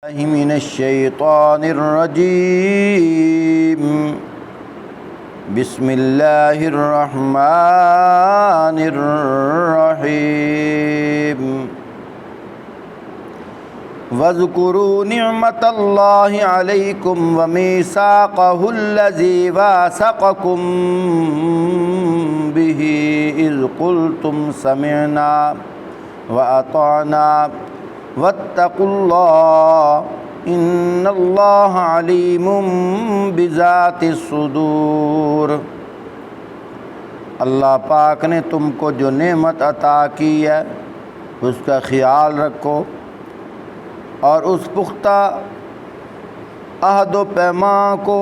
من الشیطان الرجیم بسم اللہ الرحمن الرحیم وَاذْكُرُوا نِعْمَةَ اللَّهِ عَلَيْكُمْ وَمِيثَاقَهُ الَّذِي وَاثَقَكُم بِهِ إِذْ قُلْتُمْ سَمِعْنَا وَأَطَعْنَا وَاتَّقُوا اللَّهَ إِنَّ اللَّهَ عَلِيمٌ بِذَاتِ الصُّدُورِ۔ اللہ پاک نے تم کو جو نعمت عطا کی ہے اس کا خیال رکھو اور اس پختہ عہد و پیمان کو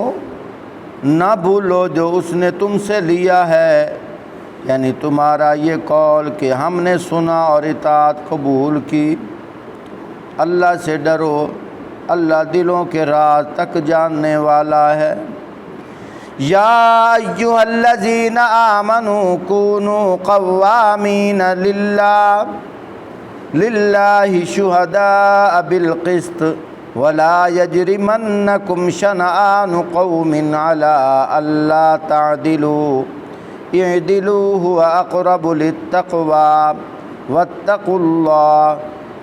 نہ بھولو جو اس نے تم سے لیا ہے، یعنی تمہارا یہ قول کہ ہم نے سنا اور اطاعت قبول کی۔ اللہ سے ڈرو، اللہ دلوں کے راز تک جاننے والا ہے۔ یا ایھا الذین آمنوا کونوا قوامین للہ شہداء بالقسط ولا یجرمنکم شنآن قوم علی الا تعدلوا اعدلوا هو اقرب للتقوی واتقوا اللہ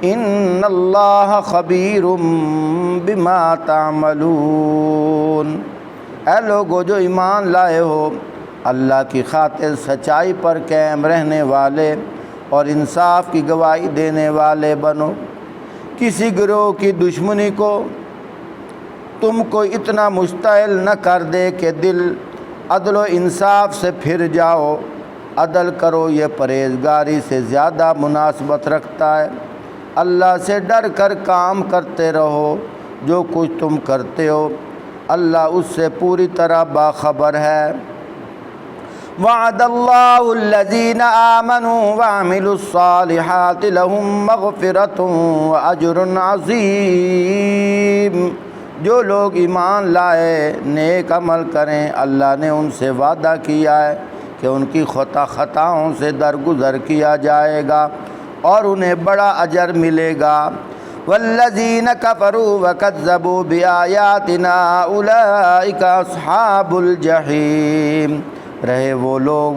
ان اللہ خبیر بما تعملون۔ اے لوگو جو ایمان لائے ہو، اللہ کی خاطر سچائی پر قائم رہنے والے اور انصاف کی گواہی دینے والے بنو۔ کسی گروہ کی دشمنی کو تم کو اتنا مشتعل نہ کر دے کہ دل عدل و انصاف سے پھر جاؤ۔ عدل کرو، یہ پرہیزگاری سے زیادہ مناسبت رکھتا ہے۔ اللہ سے ڈر کر کام کرتے رہو، جو کچھ تم کرتے ہو اللہ اس سے پوری طرح باخبر ہے۔ وعد اللہ الذین آمنوا وعملوا الصالحات لهم مغفرۃ واجر عظیم۔ جو لوگ ایمان لائے، نیک عمل کریں، اللہ نے ان سے وعدہ کیا ہے کہ ان کی خطاؤں سے درگزر کیا جائے گا اور انہیں بڑا اجر ملے گا۔ والذین کفروا وکذبوا بآیاتنا اولئک اصحاب الجحیم۔ رہے وہ لوگ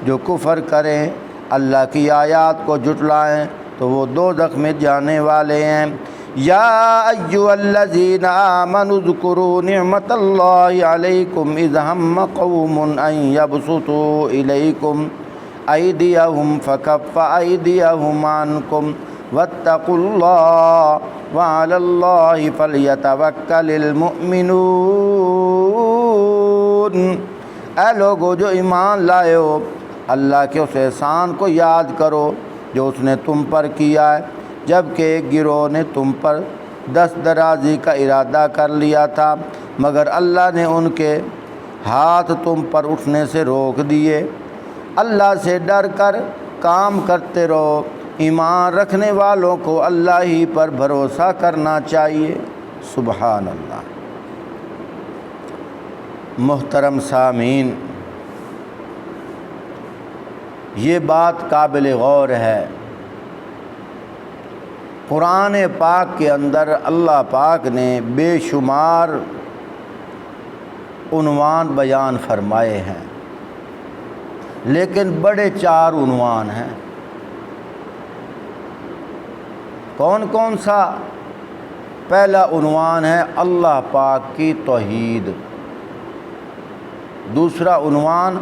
جو کفر کریں، اللہ کی آیات کو جھٹلائیں تو وہ دوزخ میں جانے والے ہیں۔ یا ایھا الذین آمنوا اذکروا نعمت اللہ علیکم اذ ہم قوم ان یبسطوا الیکم ایدیہم فکف ایدیہم عنکم واتقوا اللہ وعلی اللہ فلیتوکل المؤمنون۔ اے لوگو جو ایمان لائے ہو، اللہ کے اس احسان کو یاد کرو جو اس نے تم پر کیا ہے، جب کہ ایک گروہ نے تم پر دست درازی کا ارادہ کر لیا تھا، مگر اللہ نے ان کے ہاتھ تم پر اٹھنے سے روک دیے۔ اللہ سے ڈر کر کام کرتے رہو۔ ایمان رکھنے والوں کو اللہ ہی پر بھروسہ کرنا چاہیے۔ سبحان اللہ۔ محترم سامعین، یہ بات قابل غور ہے۔ قرآن پاک کے اندر اللہ پاک نے بے شمار عنوان بیان فرمائے ہیں، لیکن بڑے 4 عنوان ہیں۔ کون کون سا؟ پہلا عنوان ہے اللہ پاک کی توحید۔ دوسرا عنوان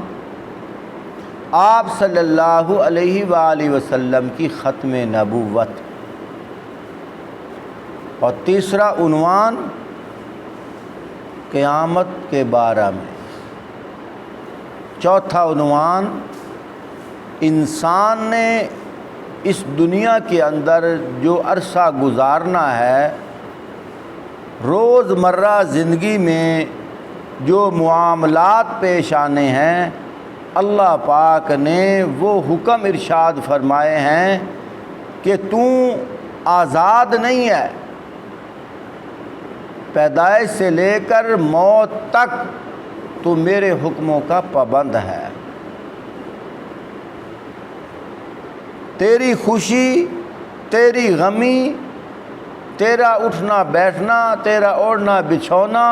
آپ صلی اللہ علیہ وآلہ وسلم کی ختم نبوت، اور تیسرا عنوان قیامت کے بارے میں۔ چوتھا عنوان انسان نے اس دنیا کے اندر جو عرصہ گزارنا ہے، روز مرہ زندگی میں جو معاملات پیش آنے ہیں، اللہ پاک نے وہ حکم ارشاد فرمائے ہیں کہ تو آزاد نہیں ہے، پیدائش سے لے کر موت تک تو میرے حکموں کا پابند ہے۔ تیری خوشی، تیری غمی، تیرا اٹھنا بیٹھنا، تیرا اوڑھنا بچھونا،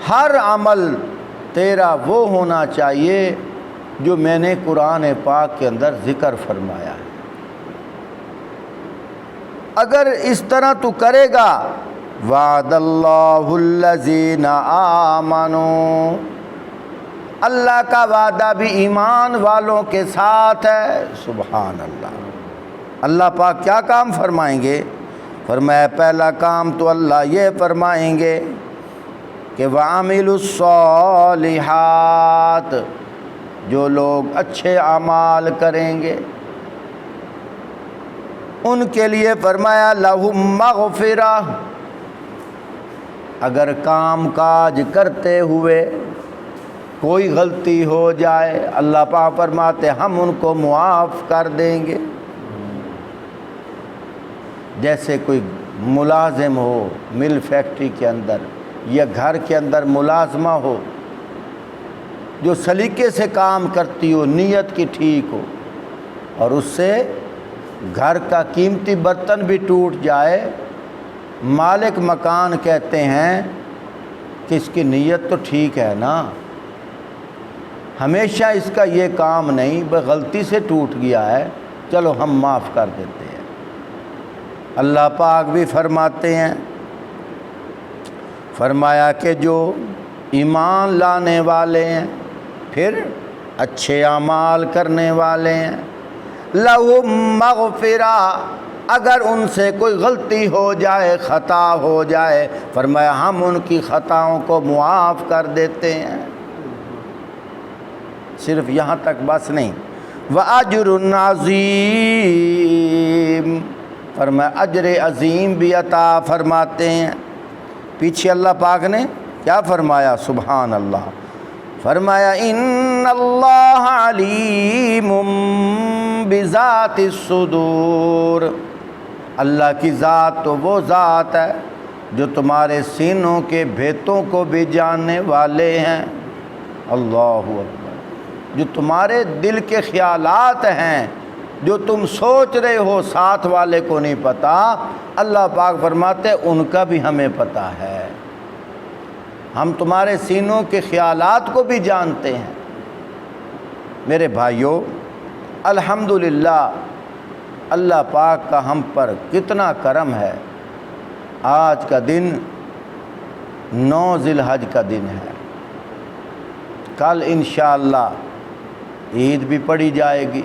ہر عمل تیرا وہ ہونا چاہیے جو میں نے قرآن پاک کے اندر ذکر فرمایا ہے۔ اگر اس طرح تو کرے گا، وعد اللہ الذین آمنوا، اللہ کا وعدہ بھی ایمان والوں کے ساتھ ہے۔ سبحان اللہ۔ اللہ پاک کیا کام فرمائیں گے؟ فرمایا پہلا کام تو اللہ یہ فرمائیں گے کہ وَعَمِلُوا الصَّالِحَاتِ، جو لوگ اچھے اعمال کریں گے ان کے لیے فرمایا لَهُم مَغْفِرَةٌ، اگر کام کاج کرتے ہوئے کوئی غلطی ہو جائے، اللہ پاک فرماتے ہم ان کو معاف کر دیں گے۔ جیسے کوئی ملازم ہو مل فیکٹری کے اندر یا گھر کے اندر ملازمہ ہو جو سلیقے سے کام کرتی ہو، نیت کی ٹھیک ہو، اور اس سے گھر کا قیمتی برتن بھی ٹوٹ جائے، مالک مکان کہتے ہیں کہ اس کی نیت تو ٹھیک ہے نا، ہمیشہ اس کا یہ کام نہیں، بس غلطی سے ٹوٹ گیا ہے، چلو ہم معاف کر دیتے ہیں۔ اللہ پاک بھی فرماتے ہیں، فرمایا کہ جو ایمان لانے والے ہیں پھر اچھے اعمال کرنے والے ہیں، لَهُم مَغْفِرَةٌ، اگر ان سے کوئی غلطی ہو جائے، خطا ہو جائے، فرمایا ہم ان کی خطاؤں کو معاف کر دیتے ہیں۔ صرف یہاں تک بس نہیں، وَأَجْرٌ عَظِيمٌ، فرمایا اجر عظیم بھی عطا فرماتے ہیں۔ پیچھے اللہ پاک نے کیا فرمایا؟ سبحان اللہ، فرمایا ان اللہ علیم بذات الصدور، اللہ کی ذات تو وہ ذات ہے جو تمہارے سینوں کے بھیتوں کو بھی جاننے والے ہیں۔ اللہ اکبر، جو تمہارے دل کے خیالات ہیں، جو تم سوچ رہے ہو ساتھ والے کو نہیں پتہ، اللہ پاک فرماتے ان کا بھی ہمیں پتہ ہے، ہم تمہارے سینوں کے خیالات کو بھی جانتے ہیں۔ میرے بھائیوں، الحمدللہ اللہ پاک کا ہم پر کتنا کرم ہے۔ آج کا دن 9 ذی الحج کا دن ہے، کل انشاءاللہ عید بھی پڑھی جائے گی،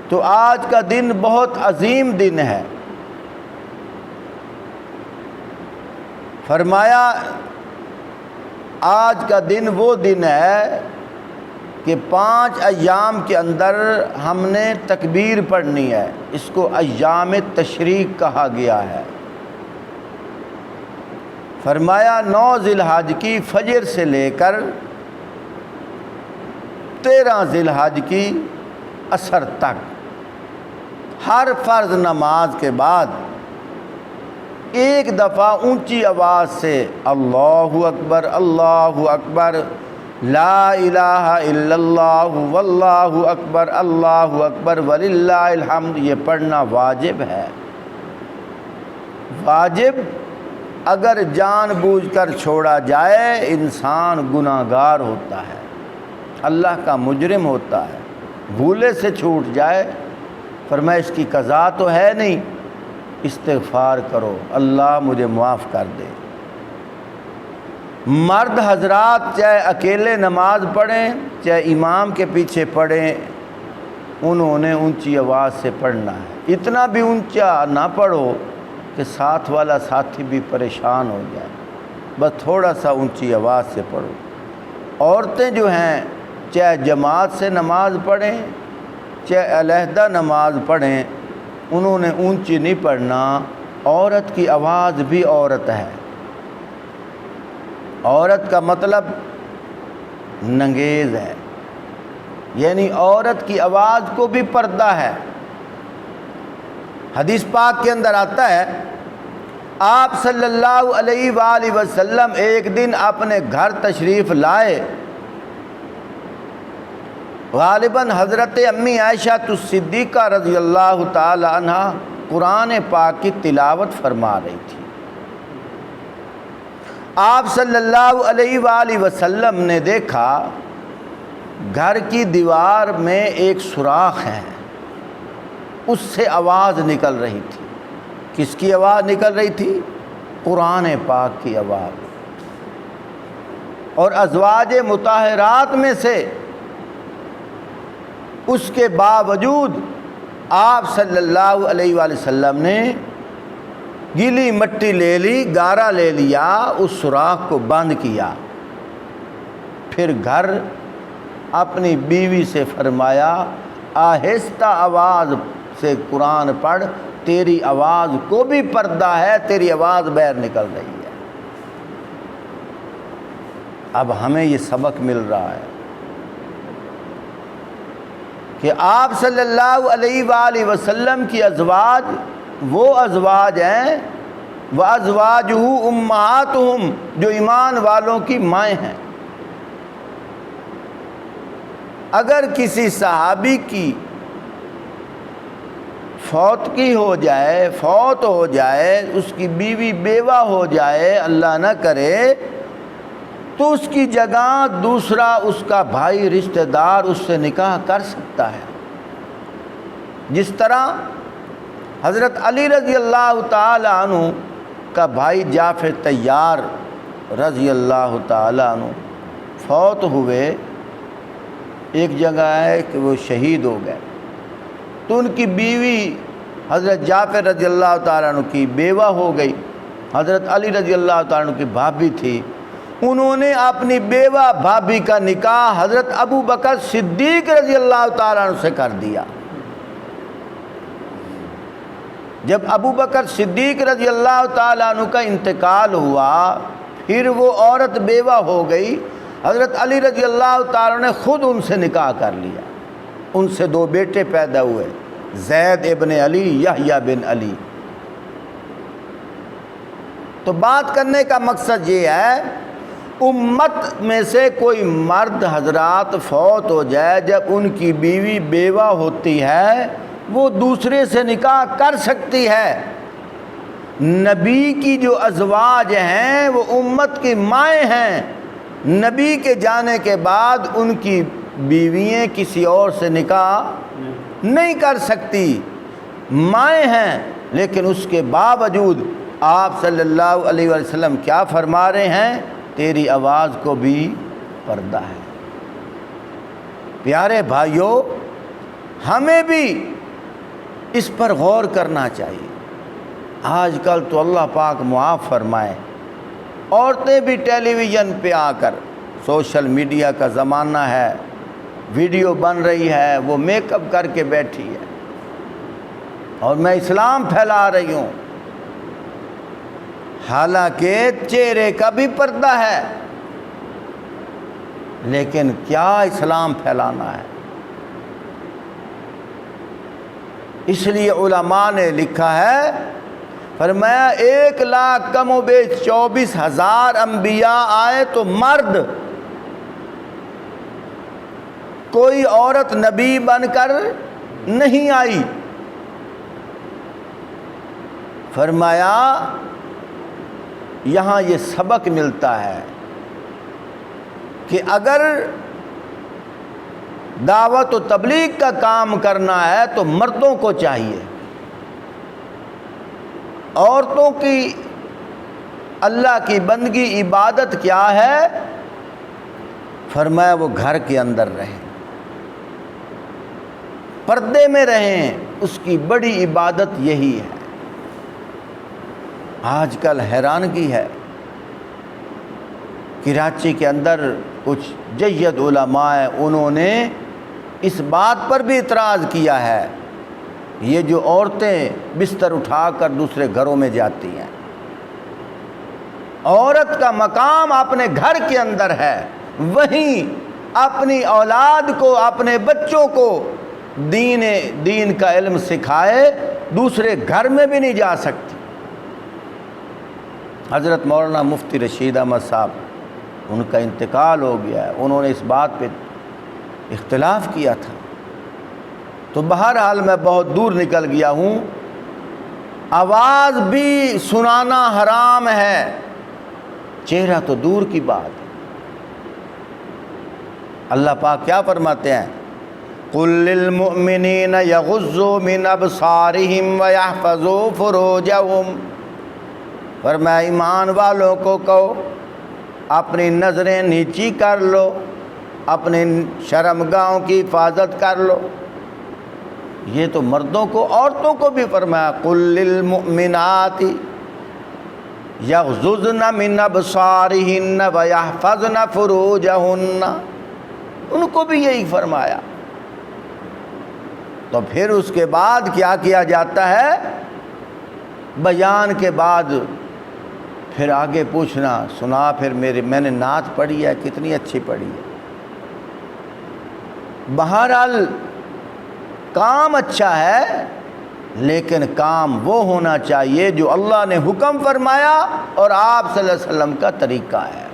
تو آج کا دن بہت عظیم دن ہے۔ فرمایا آج کا دن وہ دن ہے کہ 5 ایام کے اندر ہم نے تکبیر پڑھنی ہے، اس کو ایام تشریق کہا گیا ہے۔ فرمایا 9 ذی الحج کی فجر سے لے کر 13 ذی الحج کی عصر تک ہر فرض نماز کے بعد ایک دفعہ اونچی آواز سے اللہ اکبر، لا الہ الا اللہ واللہ اکبر، اللہ اکبر وللہ الحمد، یہ پڑھنا واجب ہے۔ واجب اگر جان بوجھ کر چھوڑا جائے انسان گناہگار ہوتا ہے، اللہ کا مجرم ہوتا ہے۔ بھولے سے چھوٹ جائے، فرمایا اس کی قضا تو ہے نہیں، استغفار کرو، اللہ مجھے معاف کر دے۔ مرد حضرات چاہے اکیلے نماز پڑھیں چاہے امام کے پیچھے پڑھیں، انہوں نے اونچی آواز سے پڑھنا ہے۔ اتنا بھی اونچا نہ پڑھو کہ ساتھ والا ساتھی بھی پریشان ہو جائے، بس تھوڑا سا اونچی آواز سے پڑھو۔ عورتیں جو ہیں چاہے جماعت سے نماز پڑھیں چاہے علیحدہ نماز پڑھیں، انہوں نے اونچی نہیں پڑھنا۔ عورت کی آواز بھی عورت ہے، عورت کا مطلب ننگیز ہے، یعنی عورت کی آواز کو بھی پردہ ہے۔ حدیث پاک کے اندر آتا ہے آپ صلی اللہ علیہ وآلہ وسلم ایک دن اپنے گھر تشریف لائے، غالباً حضرت امی عائشہ صدیقہ رضی اللہ تعالی عنہ قرآن پاک کی تلاوت فرما رہی تھی۔ آپ صلی اللہ علیہ وآلہ وسلم نے دیکھا گھر کی دیوار میں ایک سوراخ ہے، اس سے آواز نکل رہی تھی۔ کس کی آواز نکل رہی تھی؟ قرآن پاک کی آواز۔ اور ازواج مطہرات میں سے اس کے باوجود آپ صلی اللہ علیہ وآلہ وسلم نے گیلی مٹی لے لی، گارا لے لیا، اس سوراخ کو بند کیا، پھر گھر اپنی بیوی سے فرمایا آہستہ آواز سے قرآن پڑھ، تیری آواز کو بھی پردہ ہے، تیری آواز باہر نکل رہی ہے۔ اب ہمیں یہ سبق مل رہا ہے کہ آپ صلی اللہ علیہ وآلہ وسلم کی ازواج وہ ازواج ہیں وَأَزْوَاجُهُ أُمَّهَاتُهُمْ، جو ایمان والوں کی مائیں ہیں۔ اگر کسی صحابی کی فوت ہو جائے، اس کی بیوی بیوہ ہو جائے، اللہ نہ کرے، تو اس کی جگہ دوسرا اس کا بھائی رشتہ دار اس سے نکاح کر سکتا ہے۔ جس طرح حضرت علی رضی اللہ تعالی عنہ کا بھائی جعفر طیار رضی اللہ تعالی عنہ فوت ہوئے، ایک جگہ ہے کہ وہ شہید ہو گئے، تو ان کی بیوی حضرت جعفر رضی اللہ تعالیٰ عنہ کی بیوہ ہو گئی۔ حضرت علی رضی اللہ تعالیٰ عنہ کی بھابھی تھی، انہوں نے اپنی بیوہ بھابھی کا نکاح حضرت ابو بکر صدیق رضی اللہ تعالیٰ عنہ سے کر دیا۔ جب ابو بکر صدیق رضی اللہ تعالیٰ عنہ کا انتقال ہوا، پھر وہ عورت بیوہ ہو گئی، حضرت علی رضی اللہ تعالیٰ عنہ نے خود ان سے نکاح کر لیا۔ ان سے 2 بیٹے پیدا ہوئے، زید ابن علی، یحییٰ بن علی۔ تو بات کرنے کا مقصد یہ ہے، امت میں سے کوئی مرد حضرات فوت ہو جائے، جب ان کی بیوی بیوہ ہوتی ہے، وہ دوسرے سے نکاح کر سکتی ہے۔ نبی کی جو ازواج ہیں وہ امت کی مائیں ہیں، نبی کے جانے کے بعد ان کی بیوییں کسی اور سے نکاح نہیں کر سکتی، مائیں ہیں۔ لیکن اس کے باوجود آپ صلی اللہ علیہ وسلم کیا فرما رہے ہیں؟ تیری آواز کو بھی پردہ ہے۔ پیارے بھائیوں، ہمیں بھی اس پر غور کرنا چاہیے۔ آج کل تو اللہ پاک معاف فرمائے، عورتیں بھی ٹیلی ویژن پہ آ کر، سوشل میڈیا کا زمانہ ہے، ویڈیو بن رہی ہے، وہ میک اپ کر کے بیٹھی ہے اور میں اسلام پھیلا رہی ہوں، حالانکہ چہرے کا بھی پردہ ہے، لیکن کیا اسلام پھیلانا ہے؟ اس لیے علماء نے لکھا ہے، فرمایا 1,00,000 کم و بیش 24,000 انبیاء آئے تو مرد، کوئی عورت نبی بن کر نہیں آئی۔ فرمایا یہاں یہ سبق ملتا ہے کہ اگر دعوت و تبلیغ کا کام کرنا ہے تو مردوں کو چاہیے، عورتوں کی اللہ کی بندگی عبادت کیا ہے؟ فرمایا وہ گھر کے اندر رہیں، پردے میں رہیں، اس کی بڑی عبادت یہی ہے۔ آج کل حیرانگی ہے، کراچی کے اندر کچھ جید علماء ہیں، انہوں نے اس بات پر بھی اعتراض کیا ہے، یہ جو عورتیں بستر اٹھا کر دوسرے گھروں میں جاتی ہیں، عورت کا مقام اپنے گھر کے اندر ہے، وہیں اپنی اولاد کو، اپنے بچوں کو دین کا علم سکھائے، دوسرے گھر میں بھی نہیں جا سکتی۔ حضرت مولانا مفتی رشید احمد صاحب، ان کا انتقال ہو گیا ہے، انہوں نے اس بات پہ اختلاف کیا تھا۔ تو بہرحال میں بہت دور نکل گیا ہوں، آواز بھی سنانا حرام ہے، چہرہ تو دور کی بات ہے۔ اللہ پاک کیا فرماتے ہیں؟ قُل لِّلْمُؤْمِنِينَ يَغُضُّوا مِنْ أَبْصَارِهِمْ وَيَحْفَظُوا فُرُوجَهُمْ، فرمایا ایمان والوں کو کہو اپنی نظریں نیچی کر لو، اپنے شرمگاہوں کی حفاظت کر لو۔ یہ تو مردوں کو، عورتوں کو بھی فرمایا قُل لِّلْمُؤْمِنَاتِ يَغْضُضْنَ مِنْ أَبْصَارِهِنَّ وَيَحْفَظْنَ فُرُوجَهُنَّ، ان کو بھی یہی فرمایا۔ تو پھر اس کے بعد کیا کیا جاتا ہے؟ بیان کے بعد پھر آگے پوچھنا، سنا پھر میں نے نعت پڑھی ہے، کتنی اچھی پڑھی ہے۔ بہرحال کام اچھا ہے، لیکن کام وہ ہونا چاہیے جو اللہ نے حکم فرمایا اور آپ صلی اللہ علیہ وسلم کا طریقہ ہے۔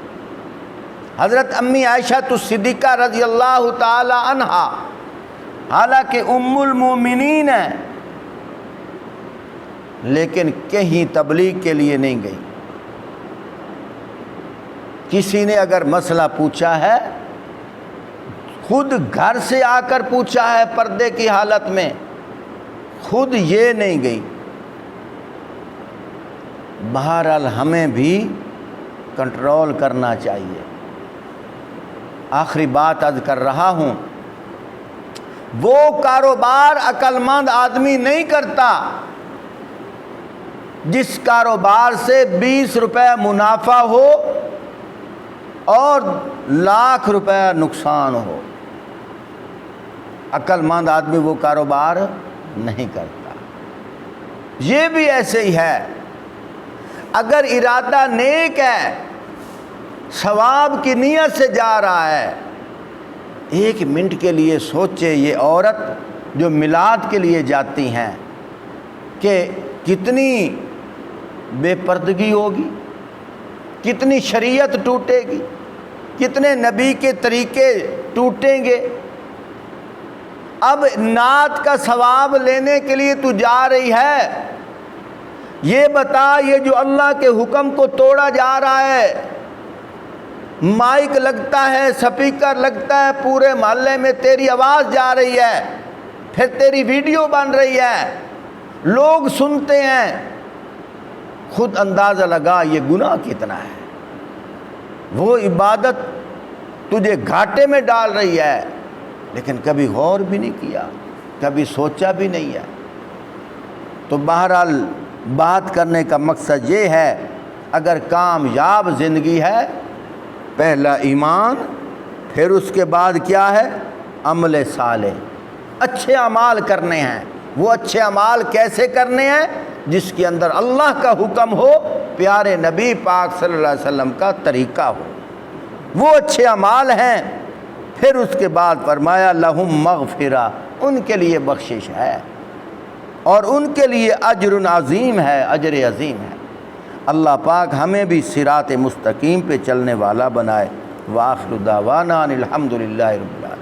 حضرت امی عائشہ الصدیقہ رضی اللہ تعالی عنہا حالانکہ ام المومنین ہیں، لیکن کہیں تبلیغ کے لیے نہیں گئی۔ کسی نے اگر مسئلہ پوچھا ہے، خود گھر سے آ کر پوچھا ہے پردے کی حالت میں، خود یہ نہیں گئی۔ بہرحال ہمیں بھی کنٹرول کرنا چاہیے۔ آخری بات عرض کر رہا ہوں، وہ کاروبار عقل مند آدمی نہیں کرتا جس کاروبار سے 20 روپے منافع ہو اور لاکھ روپے نقصان ہو۔ عقل مند آدمی وہ کاروبار نہیں کرتا۔ یہ بھی ایسے ہی ہے، اگر ارادہ نیک ہے، ثواب کی نیت سے جا رہا ہے، 1 منٹ کے لیے سوچے یہ عورت جو میلاد کے لیے جاتی ہیں کہ کتنی بے پردگی ہوگی، کتنی شریعت ٹوٹے گی، کتنے نبی کے طریقے ٹوٹیں گے۔ اب نعت کا ثواب لینے کے لیے تو جا رہی ہے، یہ بتا یہ جو اللہ کے حکم کو توڑا جا رہا ہے، مائک لگتا ہے، سپیکر لگتا ہے، پورے محلے میں تیری آواز جا رہی ہے، پھر تیری ویڈیو بن رہی ہے، لوگ سنتے ہیں، خود اندازہ لگا یہ گناہ کتنا ہے۔ وہ عبادت تجھے گھاٹے میں ڈال رہی ہے، لیکن کبھی غور بھی نہیں کیا، کبھی سوچا بھی نہیں ہے۔ تو بہرحال بات کرنے کا مقصد یہ ہے، اگر کامیاب زندگی ہے، پہلا ایمان، پھر اس کے بعد کیا ہے؟ عمل صالح، اچھے اعمال کرنے ہیں۔ وہ اچھے اعمال کیسے کرنے ہیں؟ جس کے اندر اللہ کا حکم ہو، پیارے نبی پاک صلی اللہ علیہ وسلم کا طریقہ ہو، وہ اچھے اعمال ہیں۔ پھر اس کے بعد فرمایا لہم مغفرہ، ان کے لیے بخشش ہے اور ان کے لیے اجر عظیم ہے، اجر عظیم ہے۔ اللہ پاک ہمیں بھی صراط مستقیم پہ چلنے والا بنائے۔ وآخر دعوانا الحمدللہ رب العالمین۔